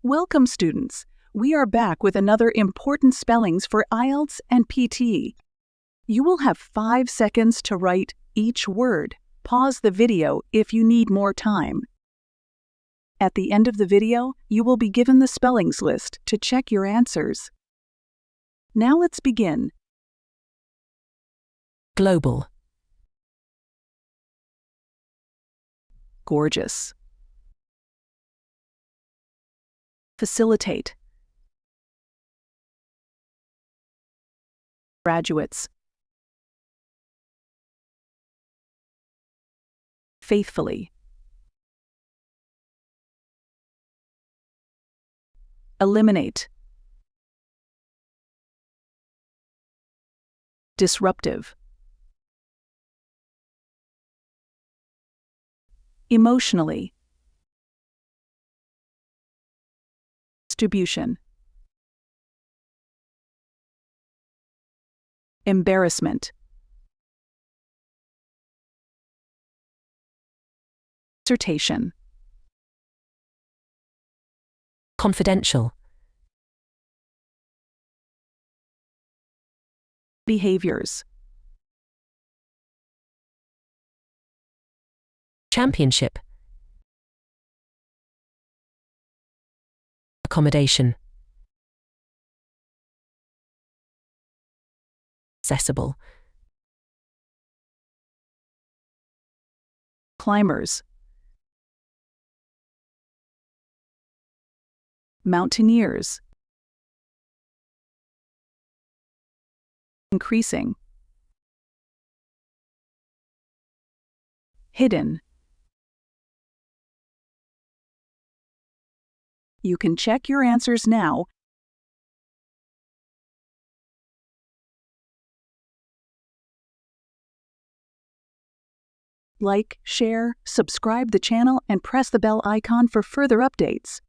Welcome, students. We are back with another important spellings for IELTS and PTE. You will have 5 seconds to write each word. Pause the video if you need more time. At the end of the video, you will be given the spellings list to check your answers. Now let's begin. Global, Gorgeous. Facilitate. Graduates. Faithfully. Eliminate. Disruptive. Emotionally. Distribution. Embarrassment. Dissertation. confidential, Behaviors. championship, accommodation, accessible, Climbers. Mountaineers. Increasing. Hidden. You can check your answers now. Like, share, subscribe the channel, and press the bell icon for further updates.